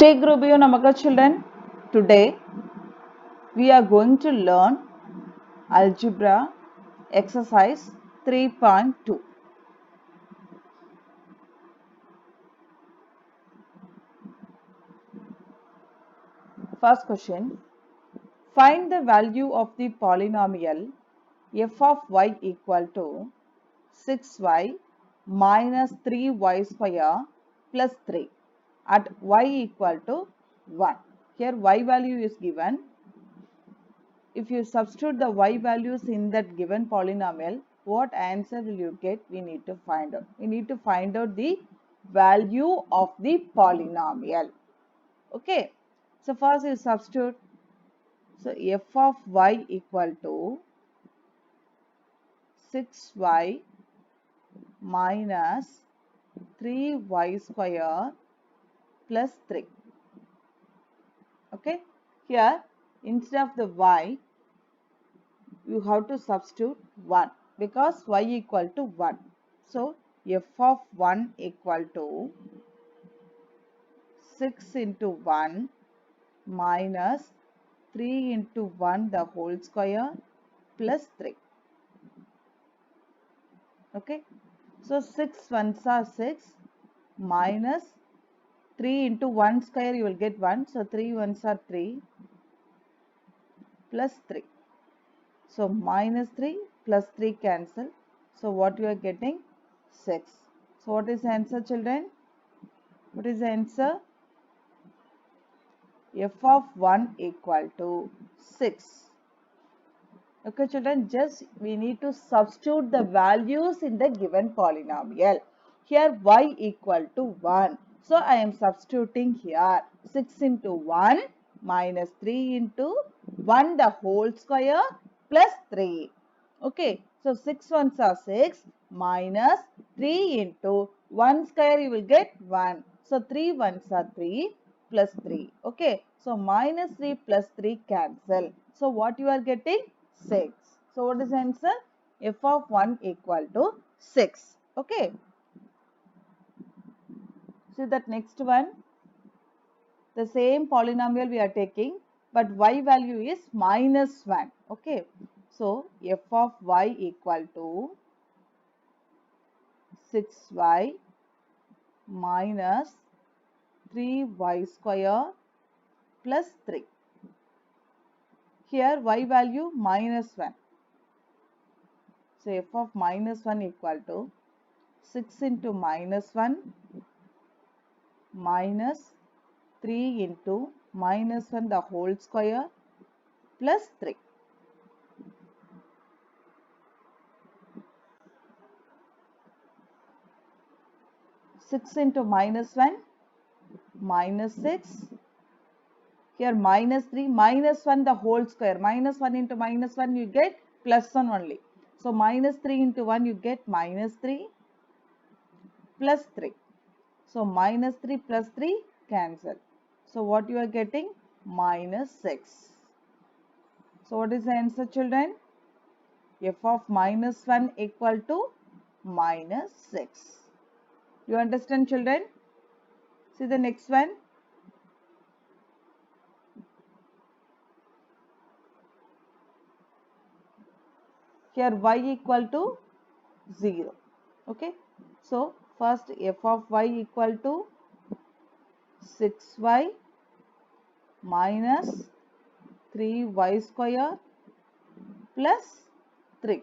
Take Rubio Namaka children. Today we are going to learn algebra exercise 3.2. First question. Find the value of the polynomial f of y equal to 6y minus 3y square plus 3 at y equal to 1. Here y value is given. If you substitute the y values in that given polynomial, what answer will you get? We need to find out. We need to find out the value of the polynomial. Okay. So first you substitute. So f of y equal to 6y minus 3y square plus 3. Okay. Here instead of the y, you have to substitute 1 because y equal to 1. So, f of 1 equal to 6 into 1 minus 3 into 1 the whole square plus 3. Okay. So, 6 ones are 6 minus 3 into 1 square you will get 1. So, 3 ones are 3 plus 3. So, minus 3 plus 3 cancel. So, what you are getting? 6. So, what is the answer, children? What is the answer? F of 1 equal to 6. Okay, children, just we need to substitute the values in the given polynomial. Here, y equal to 1. So, I am substituting here 6 into 1 minus 3 into 1 the whole square plus 3. Okay, so 6 ones are 6 minus 3 into 1 square you will get 1. So 3 ones are 3 plus 3. Okay, so minus 3 plus 3 cancel. So what you are getting? 6. So what is the answer? F of 1 equal to 6. Okay. See that next one. The same polynomial we are taking, but y value is minus 1. Okay. So f of y equal to 6y minus 3y square plus 3. Here y value minus 1. So f of minus 1 equal to 6 into minus 1 minus 3 into minus 1 the whole square plus 3. Six into minus 1 minus 6. Here minus 3 minus 1 the whole square. Minus 1 into minus 1 you get plus 1 only. So minus 3 into 1 you get minus 3 plus 3. So minus 3 plus 3 cancel. So what you are getting? Minus 6. So what is the answer, children? F of minus 1 equal to minus 6. You understand, children? See the next one. Here y equal to 0. Okay. So first f of y equal to 6y minus 3y square plus 3.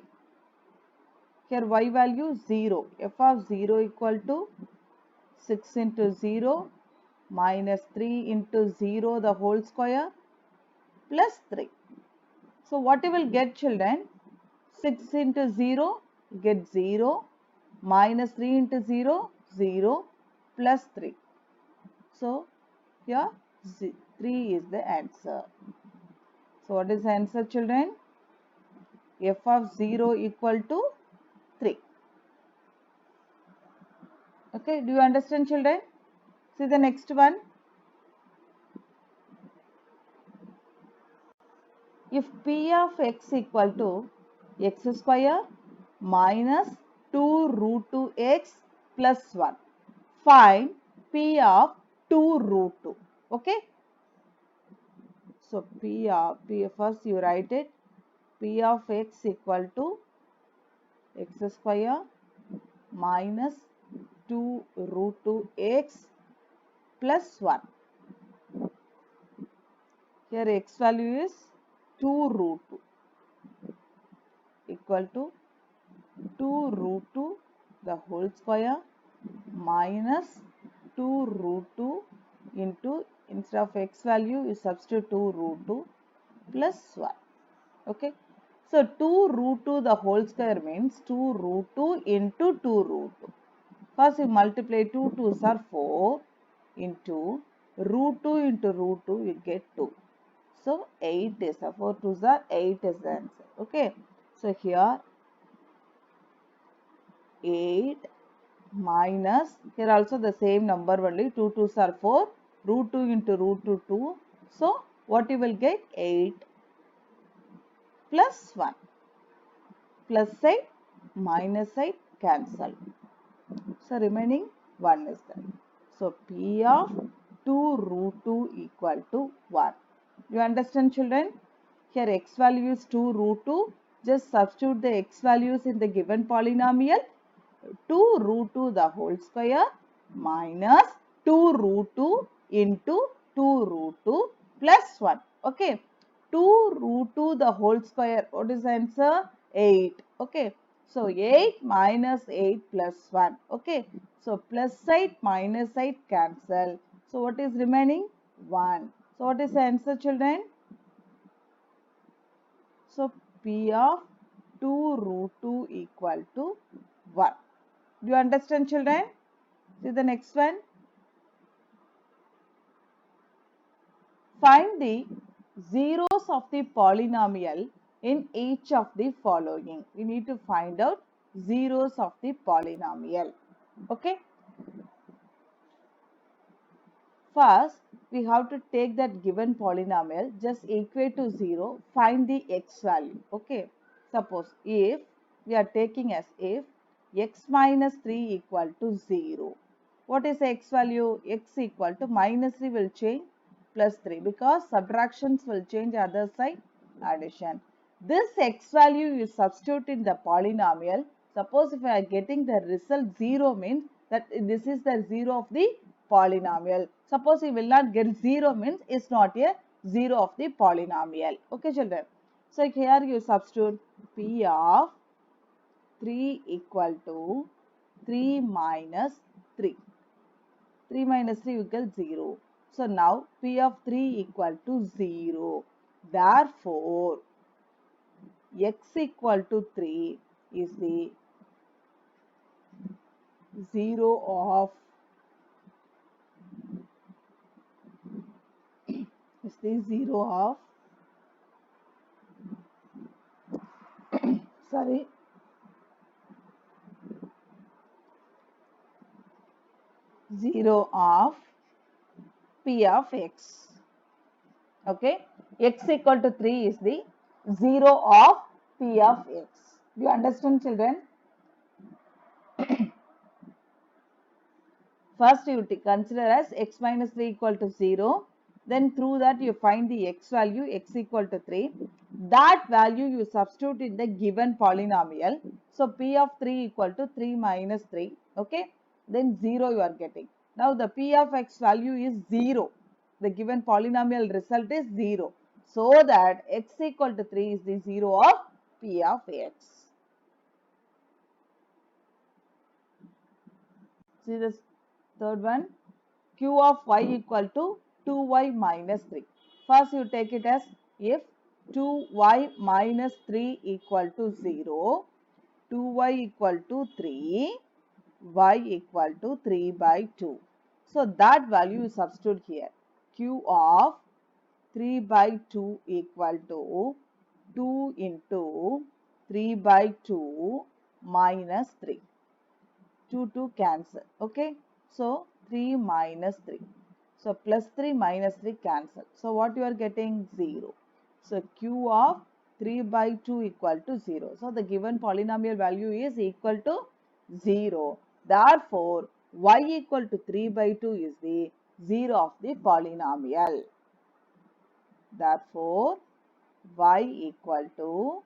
Here y value 0. F of 0 equal to 6 into 0 minus 3 into 0 the whole square plus 3. So what you will get, children? 6 into 0 get 0 minus 3 into 0 0 plus 3. So here 3 is the answer. So what is the answer, children? F of 0 equal to 3. Okay, do you understand, children? See the next one. If p of x equal to x square minus 2 root 2x plus 1, find p of 2 root 2. Okay. So P first you write it. P of x equal to x square minus 2 root 2x plus 1. Here x value is 2 root 2 equal to 2 root 2 the whole square minus 2 root 2 into, instead of x value you substitute 2 root 2 plus 1. Okay. So 2 root 2 the whole square means 2 root 2 into 2 root 2. First you multiply 2 2s are 4 into root 2 into root 2 you get 2. So 8 is the 4 2s are 8 is the answer. Okay. So here 8 minus, here also the same number only, 2 2s are 4, root 2 into root 2 2. So what you will get? 8 plus 1. Plus side minus side cancel. So remaining 1 is there. So P of 2 root 2 equal to 1. You understand, children? Here x value is 2 root 2. Just substitute the x values in the given polynomial. 2 root 2 the whole square minus 2 root 2 into 2 root 2 plus 1. Okay. 2 root 2 the whole square. What is the answer? 8. Okay. So 8 minus 8 plus 1. Okay. So plus side minus side cancel. So what is remaining? 1. So what is the answer, children? So P of 2 root 2 equal to 1. Do you understand, children? See the next one. Find the zeros of the polynomial in each of the following. We need to find out zeros of the polynomial. Okay. First, we have to take that given polynomial, just equate to 0, find the x value. Okay. Suppose if we are taking as if x minus 3 equal to 0. What is the x value? X equal to minus 3 will change plus 3 because subtractions will change other side addition. This x value you substitute in the polynomial. Suppose if I are getting the result 0 means that this is the 0 of the polynomial. Suppose you will not get 0 means it's not a 0 of the polynomial. Okay, children. So here you substitute P of 3 equal to 3 minus 3. 3 minus 3 equals 0. So now P of 3 equal to 0. Therefore, x equal to 3 is the 0 of is the 0 of sorry 0 of P of x. Okay, x equal to 3 is the 0 of P of x. Do you understand, children? First you consider as x minus 3 equal to 0. Then through that you find the x value, x equal to 3. That value you substitute in the given polynomial. So P of 3 equal to 3 minus 3. Okay. Then 0 you are getting. Now the P of x value is 0. The given polynomial result is 0. So that x equal to 3 is the 0 of P of x. See this third one. Q of y equal to 2y minus 3. First you take it as if 2y minus 3 equal to 0, 2y equal to 3, y equal to 3 by 2. So that value you substitute here. Q of 3 by 2 equal to 2 into 3 by 2 minus 3. 2 2 cancel. Okay. So 3 minus 3. So plus 3 minus 3 cancel. So what you are getting? 0. So Q of 3 by 2 equal to 0. So the given polynomial value is equal to 0. Therefore, y equal to 3 by 2 is the 0 of the polynomial. Therefore, y equal to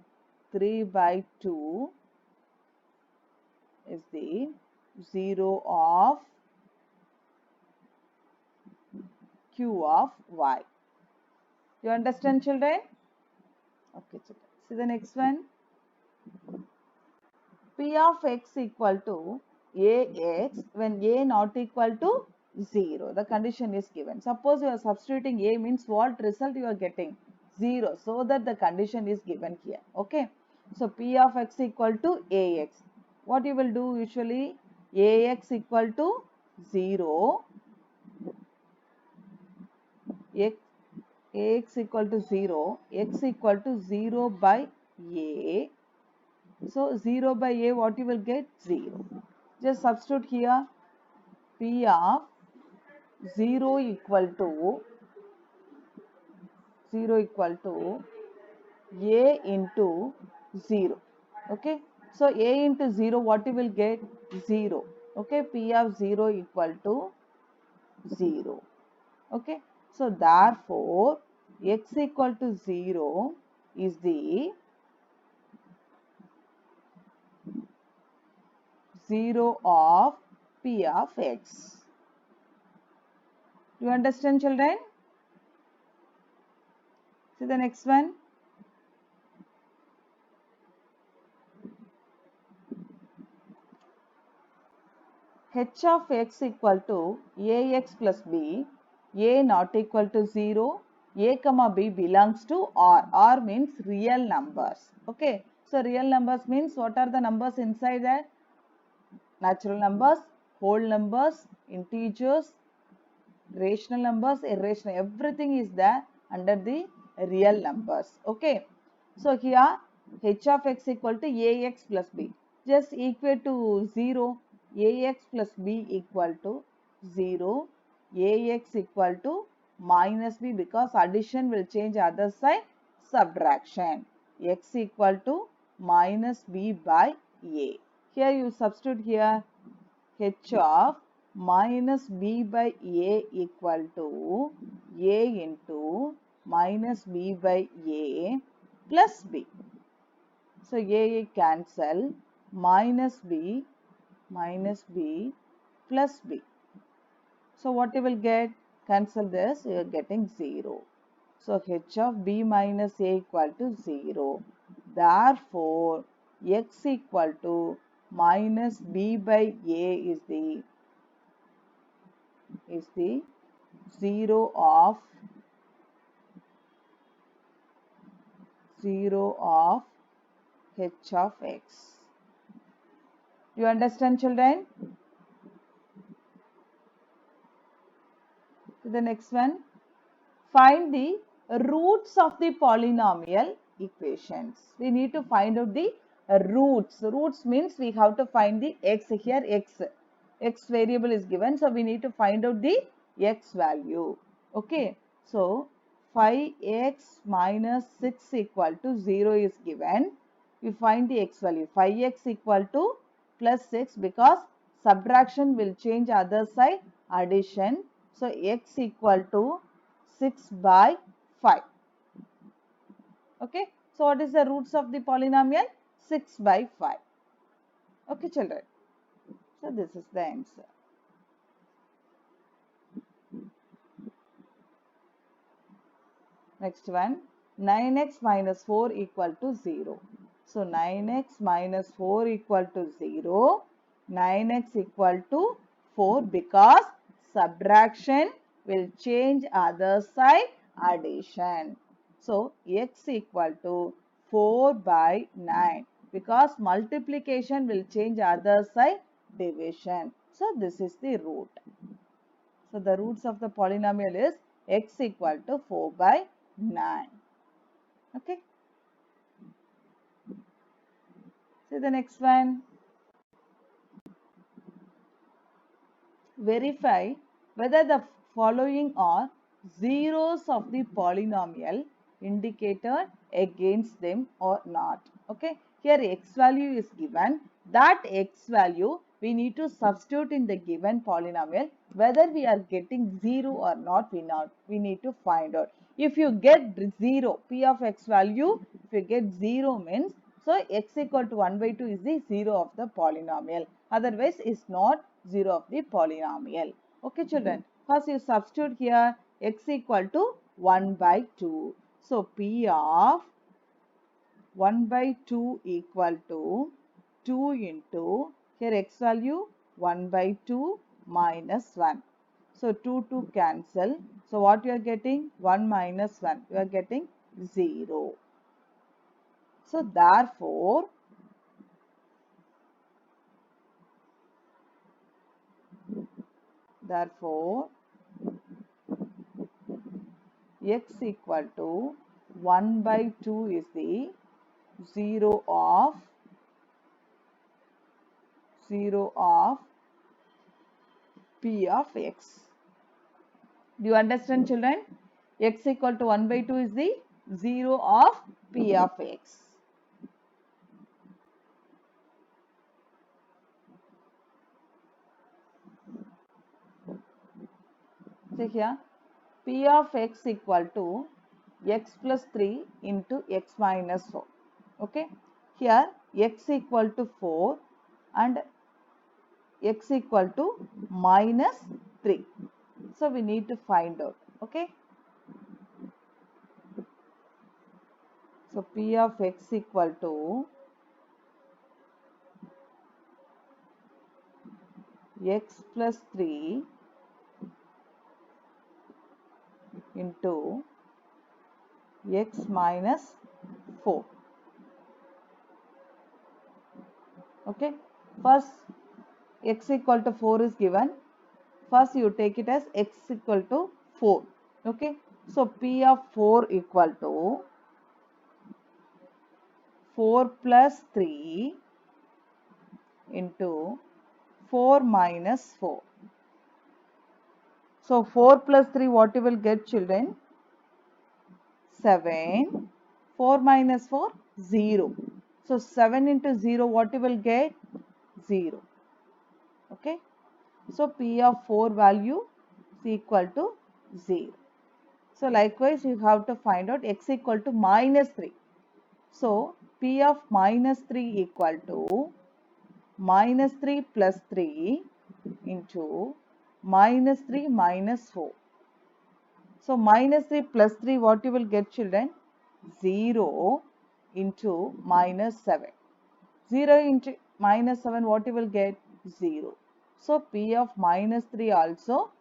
3 by 2 is the 0 of q of y. You understand, children? Okay, children. See the next one. P of x equal to ax when a not equal to 0. The condition is given. Suppose you are substituting a means what result you are getting? 0. So that the condition is given here. Okay. So P of x equal to ax. What you will do usually? Ax equal to 0. X, ax equal to 0. X equal to 0 by a. So 0 by a, what you will get? 0. Just substitute here P of 0 equal to a into 0. Okay. So a into 0, what you will get? 0. Okay. P of 0 equal to 0. Okay. So therefore, x equal to 0 is the 0 of P of x. Do you understand, children? See the next one. H of x equal to ax plus b, a not equal to 0, a comma b belongs to R. R means real numbers. Okay. So real numbers means what are the numbers inside that? Natural numbers, whole numbers, integers, rational numbers, irrational. Everything is there under the real numbers. Okay. So here h of x equal to ax plus b. Just equate to 0. Ax plus b equal to 0. Ax equal to minus b because addition will change other side. Subtraction. X equal to minus b by a. Here you substitute here h of minus b by a equal to a into minus b by a plus b. So a cancel minus b plus b. So what you will get? Cancel this, you are getting 0. So h of b minus a equal to 0. Therefore, x equal to minus b by a is the 0 of h of x. You understand, children? The next one. Find the roots of the polynomial equations. We need to find out the roots. Roots means we have to find the x here, x variable is given. So we need to find out the x value. Okay. So 5x minus 6 equal to 0 is given. We find the x value. 5x equal to plus 6 because subtraction will change other side, addition. So x equal to 6 by 5. Okay. So what is the roots of the polynomial? 6 by 5. Okay, children. So this is the answer. Next one. 9x minus 4 equal to 0. So 9x minus 4 equal to 0. 9x equal to 4 because subtraction will change other side, addition. So x equal to 4 by 9 because multiplication will change other side, division. So this is the root. So the roots of the polynomial is x equal to 4 by 9. Okay. See the next one. Verify whether the following are zeros of the polynomial indicated against them or not. Okay. Here x value is given. That x value we need to substitute in the given polynomial. Whether we are getting 0 or not, we need to find out. If you get 0, p of x value, if you get 0 means, so x equal to 1 by 2 is the 0 of the polynomial. Otherwise, it's not 0 of the polynomial. Okay, children. First, you substitute here x equal to 1 by 2. So, p of 1 by 2 equal to 2 into, here x value 1 by 2 minus 1. So 2 cancel. So what you are getting? 1 minus 1. You are getting 0. So therefore, x equal to 1 by 2 is the 0 of p of x. Do you understand, children? X equal to 1 by 2 is the 0 of p of x. See here, p of x equal to x plus 3 into x minus 4. Okay. Here x equal to 4 and x equal to minus 3. So we need to find out. Okay. So p of x equal to x plus 3 into x minus 4. Okay. First x equal to 4 is given. First you take it as x equal to 4. Okay. So p of 4 equal to 4 plus 3 into 4 minus 4. So 4 plus 3, what you will get, children? 7. 4 minus 4, 0. So 7 into 0, what you will get? 0. Okay. So p of 4 value is equal to 0. So likewise, you have to find out x equal to minus 3. So p of minus 3 equal to minus 3 plus 3 into minus 3 minus 4. So minus 3 plus 3, what you will get, children? 0 into minus 7. 0 into minus 7, what you will get? 0. So p of minus 3 also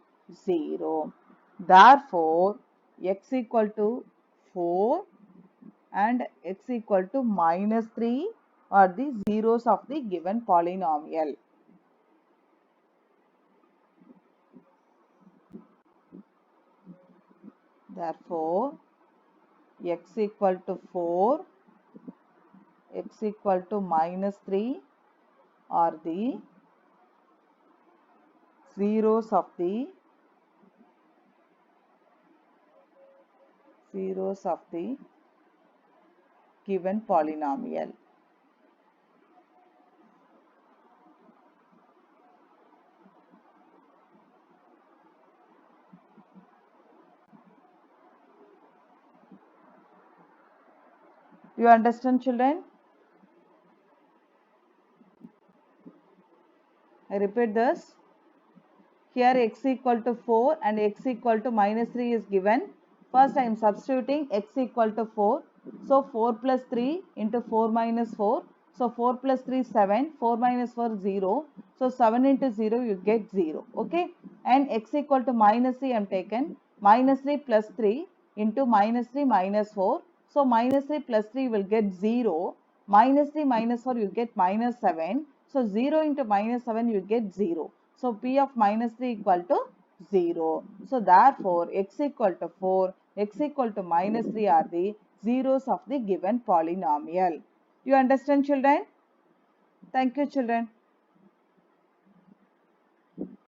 0. Therefore, x equal to 4 and x equal to minus 3 are the zeros of the given polynomial. Therefore, x equal to 4, x equal to minus 3 are the zeros of the given polynomial. You understand, children? I repeat this. Here x equal to 4 and x equal to minus 3 is given. First I am substituting x equal to 4. So 4 plus 3 into 4 minus 4. So 4 plus 3 is 7. 4 minus 4 0. So 7 into 0 you get 0. Okay. And x equal to minus 3 I am taken. Minus 3 plus 3 into minus 3 minus 4. So minus 3 plus 3 you will get 0. Minus 3 minus 4 you get minus 7. So 0 into minus 7 you get 0. So p of minus 3 equal to 0. So therefore x equal to 4, x equal to minus 3 are the zeros of the given polynomial. You understand, children? Thank you, children.